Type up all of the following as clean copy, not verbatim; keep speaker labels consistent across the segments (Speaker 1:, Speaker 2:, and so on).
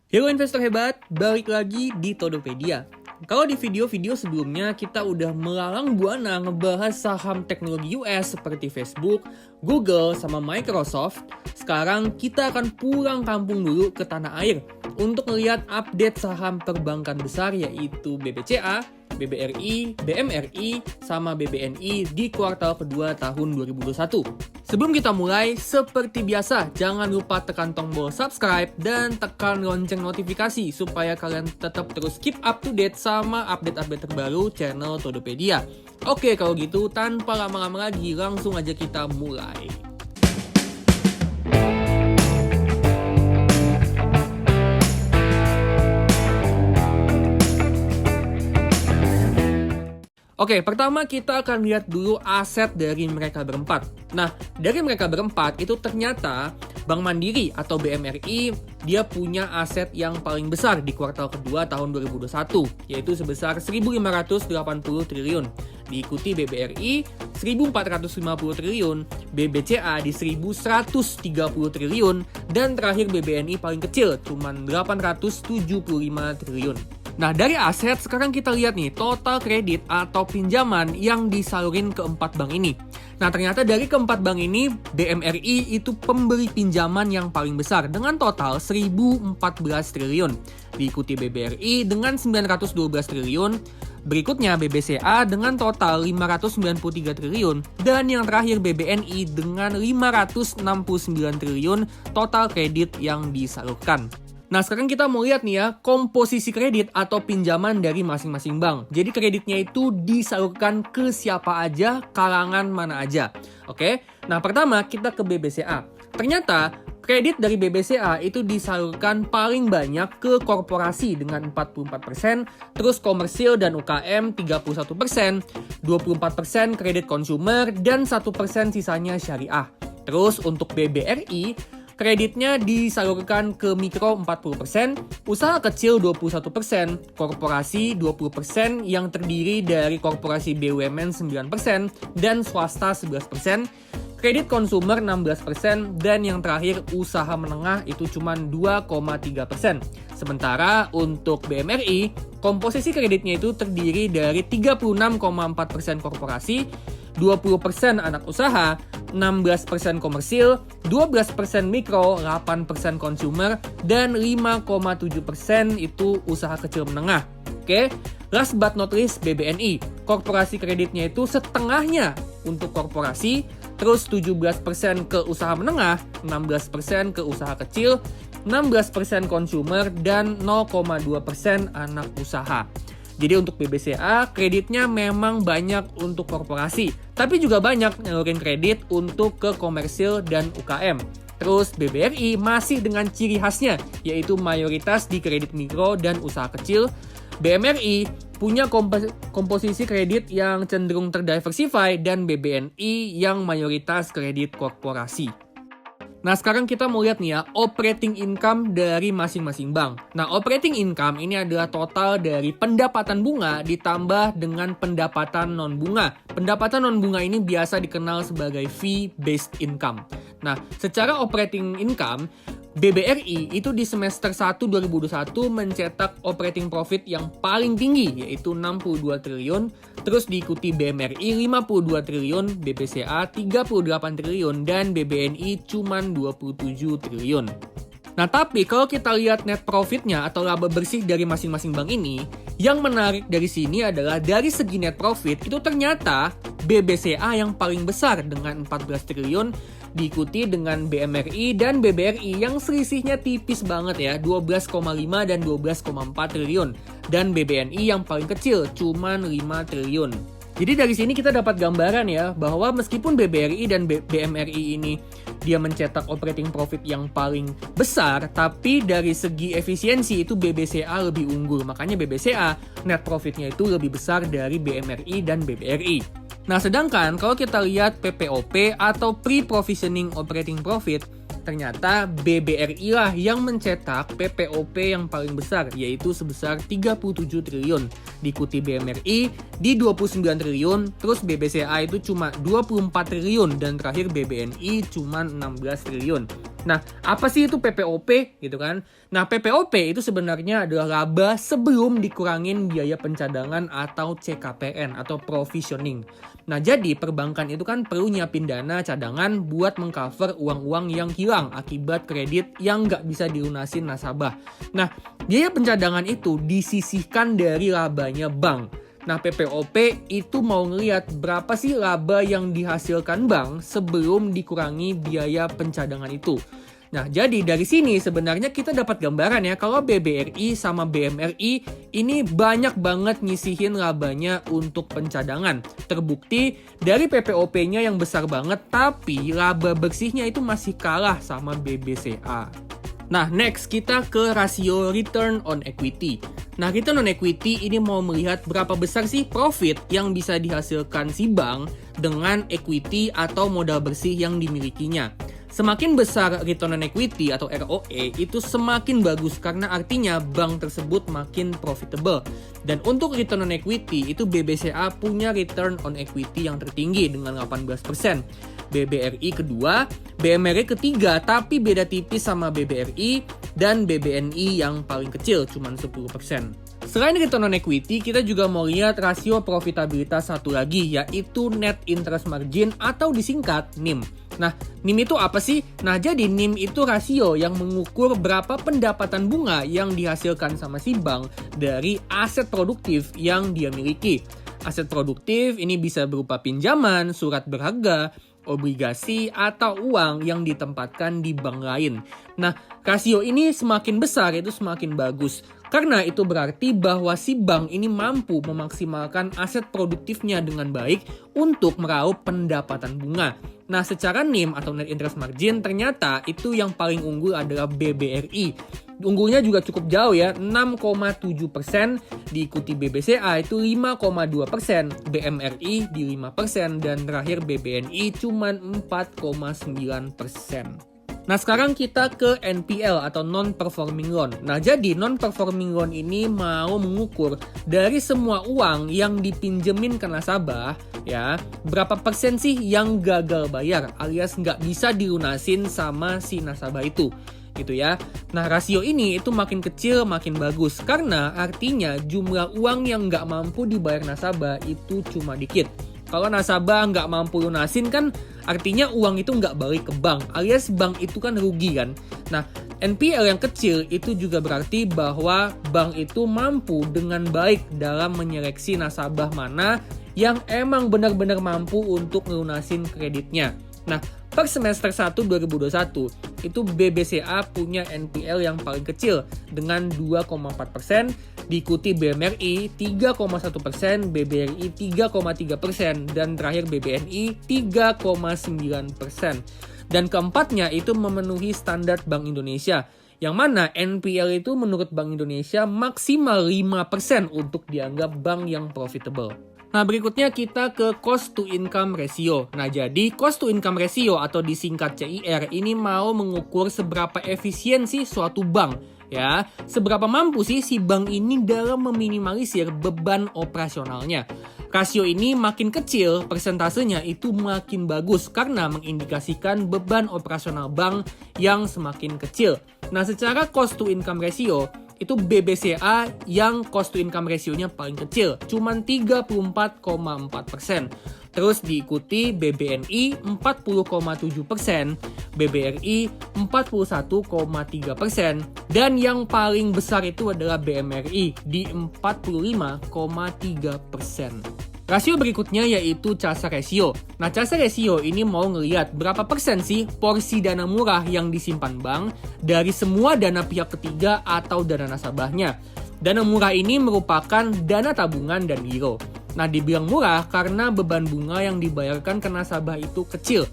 Speaker 1: Halo investor hebat, balik lagi di Todopedia. Kalau di video-video sebelumnya kita udah melalang buana ngebahas saham teknologi US seperti Facebook, Google, sama Microsoft, sekarang kita akan pulang kampung dulu ke tanah air untuk melihat update saham perbankan besar yaitu BBCA, BBRI, BMRI, sama BBNI di kuartal kedua tahun 2021. Sebelum kita mulai, seperti biasa, jangan lupa tekan tombol subscribe dan tekan lonceng notifikasi supaya kalian tetap terus keep up to date sama update-update terbaru channel Todopedia. Oke, kalau gitu tanpa lama-lama lagi, langsung aja kita mulai. Oke, pertama kita akan lihat dulu aset dari mereka berempat. Nah, dari mereka berempat itu ternyata Bank Mandiri atau BMRI dia punya aset yang paling besar di kuartal kedua tahun 2021, yaitu sebesar 1.580 triliun. Diikuti BBRI 1.450 triliun, BBCA di 1.130 triliun, dan terakhir BBNI paling kecil, cuma 875 triliun. Nah, dari aset sekarang kita lihat nih total kredit atau pinjaman yang disalurin ke 4 bank ini. Nah, ternyata dari keempat bank ini BMRI itu pemberi pinjaman yang paling besar dengan total 1.014 triliun. Diikuti BBRI dengan 912 triliun, berikutnya BBCA dengan total 593 triliun, dan yang terakhir BBNI dengan 569 triliun total kredit yang disalurkan. Nah, sekarang kita mau lihat nih ya, komposisi kredit atau pinjaman dari masing-masing bank. Jadi kreditnya itu disalurkan ke siapa aja, kalangan mana aja. Oke, nah pertama kita ke BBCA. Ternyata kredit dari BBCA itu disalurkan paling banyak ke korporasi dengan 44%, terus komersil dan UKM 31%, 24% kredit konsumer, dan 1% sisanya syariah. Terus untuk BBRI, kreditnya disalurkan ke mikro 40%, usaha kecil 21%, korporasi 20% yang terdiri dari korporasi BUMN 9%, dan swasta 11%, kredit konsumer 16%, dan yang terakhir usaha menengah itu cuma 2,3%. Sementara untuk BMRI, komposisi kreditnya itu terdiri dari 36,4% korporasi, 20% anak usaha, 16% komersil, 12% mikro, 8% konsumer, dan 5,7% itu usaha kecil menengah. Oke, last but not least BBNI. Korporasi kreditnya itu setengahnya untuk korporasi, terus 17% ke usaha menengah, 16% ke usaha kecil, 16% konsumer, dan 0,2% anak usaha. Jadi untuk BBCA, kreditnya memang banyak untuk korporasi, tapi juga banyak nyalurin kredit untuk ke komersil dan UKM. Terus BBRI masih dengan ciri khasnya, yaitu mayoritas di kredit mikro dan usaha kecil. BMRI punya komposisi kredit yang cenderung terdiversify, dan BBNI yang mayoritas kredit korporasi. Nah, sekarang kita mau lihat nih ya, operating income dari masing-masing bank. Nah, operating income ini adalah total dari pendapatan bunga ditambah dengan pendapatan non-bunga. Pendapatan non-bunga ini biasa dikenal sebagai fee-based income. Nah, secara operating income, BBRI itu di semester 1 2021 mencetak operating profit yang paling tinggi, yaitu 62 triliun, terus diikuti BMRI 52 triliun, BBCA 38 triliun, dan BBNI cuman 27 triliun. Nah, tapi kalau kita lihat net profitnya atau laba bersih dari masing-masing bank ini, yang menarik dari sini adalah dari segi net profit itu ternyata BBCA yang paling besar dengan 14 triliun, diikuti dengan BMRI dan BBRI yang selisihnya tipis banget ya, 12,5 dan 12,4 triliun, dan BBNI yang paling kecil cuman 5 triliun. Jadi dari sini kita dapat gambaran ya, bahwa meskipun BBRI dan BMRI ini dia mencetak operating profit yang paling besar, tapi dari segi efisiensi itu BBCA lebih unggul. Makanya BBCA net profitnya itu lebih besar dari BMRI dan BBRI. Nah, sedangkan kalau kita lihat PPOP atau Pre-Provisioning Operating Profit, ternyata BBRI lah yang mencetak PPOP yang paling besar, yaitu sebesar 37 triliun. Diikuti BMRI di 29 triliun, terus BBCA itu cuma 24 triliun, dan terakhir BBNI cuma 16 triliun. Nah, apa sih itu PPOP gitu kan? Nah, PPOP itu sebenarnya adalah laba sebelum dikurangin biaya pencadangan atau CKPN atau provisioning. Nah, jadi perbankan itu kan perlu nyiapin dana cadangan buat mengcover uang-uang yang hilang akibat kredit yang nggak bisa dilunasin nasabah. Nah, biaya pencadangan itu disisihkan dari labanya bank. Nah, PPOP itu mau ngelihat berapa sih laba yang dihasilkan bank sebelum dikurangi biaya pencadangan itu. Nah, jadi dari sini sebenarnya kita dapat gambaran ya kalau BBRI sama BMRI ini banyak banget nyisihin labanya untuk pencadangan. Terbukti dari PPOP-nya yang besar banget tapi laba bersihnya itu masih kalah sama BBCA. Nah, next kita ke rasio return on equity. Nah, return on equity ini mau melihat berapa besar sih profit yang bisa dihasilkan si bank dengan equity atau modal bersih yang dimilikinya. Semakin besar return on equity atau ROE itu semakin bagus karena artinya bank tersebut makin profitable. Dan untuk return on equity itu BBCA punya return on equity yang tertinggi dengan 18%. BBRI kedua, BMRI ketiga tapi beda tipis sama BBRI dan BBNI yang paling kecil cuma 10%. Selain return on equity, kita juga mau lihat rasio profitabilitas satu lagi yaitu net interest margin atau disingkat NIM. Nah, NIM itu apa sih? Nah, jadi NIM itu rasio yang mengukur berapa pendapatan bunga yang dihasilkan sama si bank dari aset produktif yang dia miliki. Aset produktif ini bisa berupa pinjaman, surat berharga, obligasi, atau uang yang ditempatkan di bank lain. Nah, rasio ini semakin besar itu semakin bagus. Karena itu berarti bahwa si bank ini mampu memaksimalkan aset produktifnya dengan baik untuk meraup pendapatan bunga. Nah, secara NIM atau net interest margin ternyata itu yang paling unggul adalah BBRI. Unggulnya juga cukup jauh ya, 6,7%, diikuti BBCA itu 5,2%, BMRI di 5%, dan terakhir BBNI cuma 4,9%. Nah, sekarang kita ke NPL atau non-performing loan. Nah, jadi non-performing loan ini mau mengukur dari semua uang yang dipinjemin ke nasabah, ya, berapa persen sih yang gagal bayar alias nggak bisa dilunasin sama si nasabah itu. Gitu ya. Nah, rasio ini itu makin kecil makin bagus karena artinya jumlah uang yang nggak mampu dibayar nasabah itu cuma dikit. Kalau nasabah nggak mampu lunasin kan artinya uang itu nggak balik ke bank alias bank itu kan rugi kan. Nah, NPL yang kecil itu juga berarti bahwa bank itu mampu dengan baik dalam menyeleksi nasabah mana yang emang benar-benar mampu untuk melunasin kreditnya. Nah, per semester 1 2021 itu BBCA punya NPL yang paling kecil dengan 2,4%, diikuti BMRI 3,1%, BBRI 3,3%, dan terakhir BBNI 3,9%. Dan keempatnya itu memenuhi standar Bank Indonesia, yang mana NPL itu menurut Bank Indonesia maksimal 5% untuk dianggap bank yang profitable. Nah, berikutnya kita ke cost to income ratio. Nah, jadi cost to income ratio atau disingkat CIR ini mau mengukur seberapa efisiensi suatu bank, ya. Seberapa mampu sih si bank ini dalam meminimalisir beban operasionalnya. Rasio ini makin kecil, persentasenya itu makin bagus karena mengindikasikan beban operasional bank yang semakin kecil. Nah, secara cost to income ratio itu BBCA yang cost to income ratio-nya paling kecil, cuman 34,4%. Terus diikuti BBNI 40,7%, BBRI 41,3%, dan yang paling besar itu adalah BMRI di 45,3%. Rasio berikutnya yaitu CASA ratio. Nah, CASA ratio ini mau ngelihat berapa persen sih porsi dana murah yang disimpan bank dari semua dana pihak ketiga atau dana nasabahnya. Dana murah ini merupakan dana tabungan dan giro. Nah, dibilang murah karena beban bunga yang dibayarkan ke nasabah itu kecil.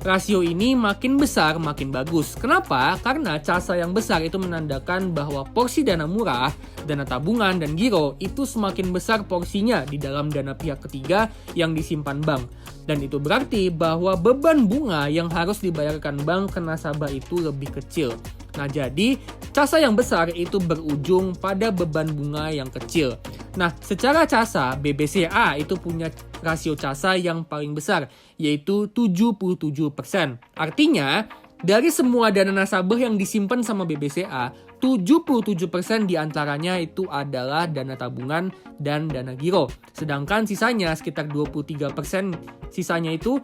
Speaker 1: Rasio ini makin besar makin bagus. Kenapa? Karena CASA yang besar itu menandakan bahwa porsi dana murah, dana tabungan, dan giro itu semakin besar porsinya di dalam dana pihak ketiga yang disimpan bank. Dan itu berarti bahwa beban bunga yang harus dibayarkan bank ke nasabah itu lebih kecil. Nah, jadi CASA yang besar itu berujung pada beban bunga yang kecil. Nah, secara CASA, BBCA itu punya rasio CASA yang paling besar, yaitu 77%. Artinya, Dari semua dana nasabah yang disimpan sama BBCA, 77% diantaranya itu adalah dana tabungan dan dana giro. Sedangkan sisanya sekitar 23% sisanya itu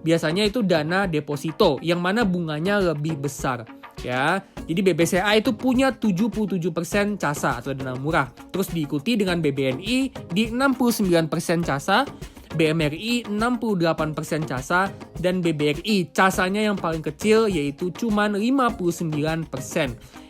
Speaker 1: biasanya itu dana deposito yang mana bunganya lebih besar. Ya, jadi BBCA itu punya 77% CASA atau dana murah. Terus diikuti dengan BBNI di 69% CASA, BMRI 68% CASA, dan BBRI CASA-nya yang paling kecil yaitu cuma 59%.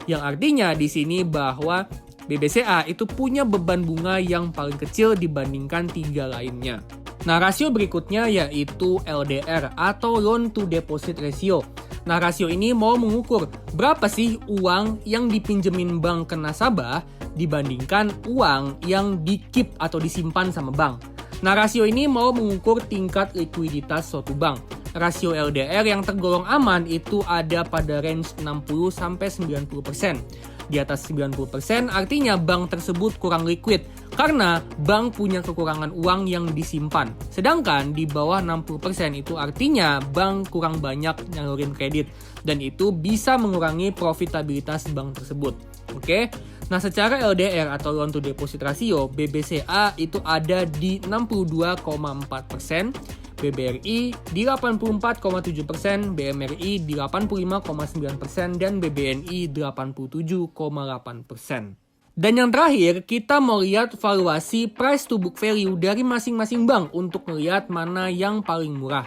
Speaker 1: Yang artinya di sini bahwa BBCA itu punya beban bunga yang paling kecil dibandingkan 3 lainnya. Nah, rasio berikutnya yaitu LDR atau Loan to Deposit Ratio. Nah, rasio ini mau mengukur berapa sih uang yang dipinjemin bank ke nasabah dibandingkan uang yang di-keep atau disimpan sama bank. Nah, rasio ini mau mengukur tingkat likuiditas suatu bank. Rasio LDR yang tergolong aman itu ada pada range 60-90%. Di atas 90% artinya bank tersebut kurang liquid karena bank punya kekurangan uang yang disimpan. Sedangkan di bawah 60% itu artinya bank kurang banyak nyalurin kredit dan itu bisa mengurangi profitabilitas bank tersebut. Oke? Nah, secara LDR atau Loan to Deposit Ratio, BBCA itu ada di 62,4%, BBRI di 84,7%, BMRI di 85,9%, dan BBNI 87,8%. Dan yang terakhir, kita mau lihat valuasi price to book value dari masing-masing bank untuk melihat mana yang paling murah.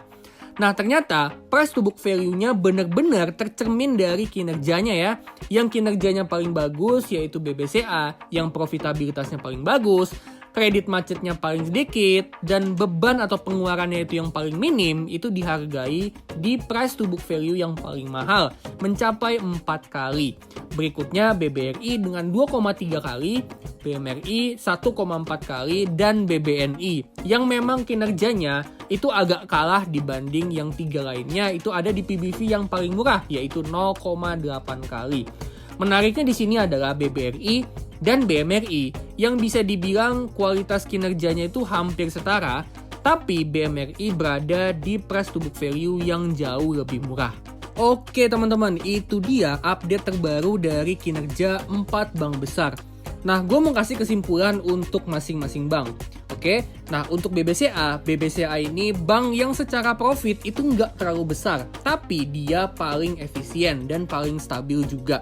Speaker 1: Nah, ternyata price to book value-nya benar-benar tercermin dari kinerjanya ya. Yang kinerjanya paling bagus yaitu BBCA, yang profitabilitasnya paling bagus, kredit macetnya paling sedikit, dan beban atau pengeluarannya itu yang paling minim itu dihargai di price to book value yang paling mahal, mencapai 4 kali. Berikutnya BBRI dengan 2,3 kali, BMRI 1,4 kali, dan BBNI yang memang kinerjanya itu agak kalah dibanding yang 3 lainnya, itu ada di PBV yang paling murah yaitu 0,8 kali. Menariknya di sini adalah BBRI dan BMRI yang bisa dibilang kualitas kinerjanya itu hampir setara, tapi BMRI berada di price to book value yang jauh lebih murah. Oke teman-teman, itu dia update terbaru dari kinerja 4 bank besar. Nah, gue mau kasih kesimpulan untuk masing-masing bank. Oke, nah untuk BBCA ini bank yang secara profit itu nggak terlalu besar, tapi dia paling efisien dan paling stabil juga.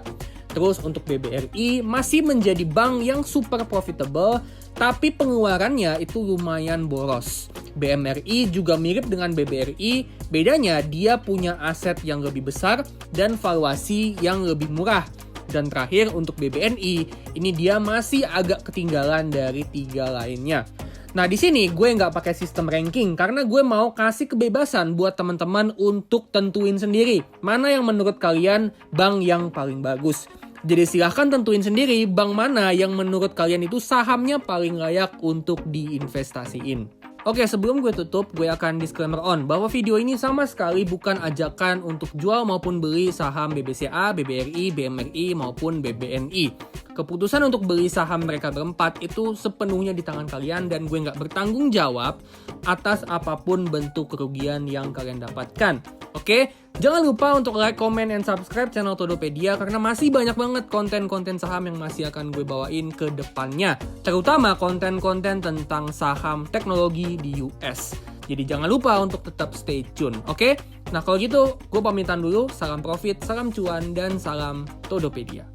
Speaker 1: Terus untuk BBRI masih menjadi bank yang super profitable, tapi pengeluarannya itu lumayan boros. BMRI juga mirip dengan BBRI, bedanya dia punya aset yang lebih besar dan valuasi yang lebih murah. Dan terakhir untuk BBNI, ini dia masih agak ketinggalan dari 3 lainnya. Nah, di sini gue nggak pakai sistem ranking karena gue mau kasih kebebasan buat teman-teman untuk tentuin sendiri mana yang menurut kalian bank yang paling bagus. Jadi silahkan tentuin sendiri bank mana yang menurut kalian itu sahamnya paling layak untuk diinvestasiin. Oke, sebelum gue tutup, gue akan disclaimer on bahwa video ini sama sekali bukan ajakan untuk jual maupun beli saham BBCA, BBRI, BMRI maupun BBNI. Keputusan untuk beli saham mereka berempat itu sepenuhnya di tangan kalian dan gue nggak bertanggung jawab atas apapun bentuk kerugian yang kalian dapatkan. Oke, jangan lupa untuk like, comment, and subscribe channel Todopedia karena masih banyak banget konten-konten saham yang masih akan gue bawain ke depannya. Terutama konten-konten tentang saham teknologi di US. Jadi jangan lupa untuk tetap stay tune, oke? Nah kalau gitu, gue pamitan dulu. Salam profit, salam cuan, dan salam Todopedia.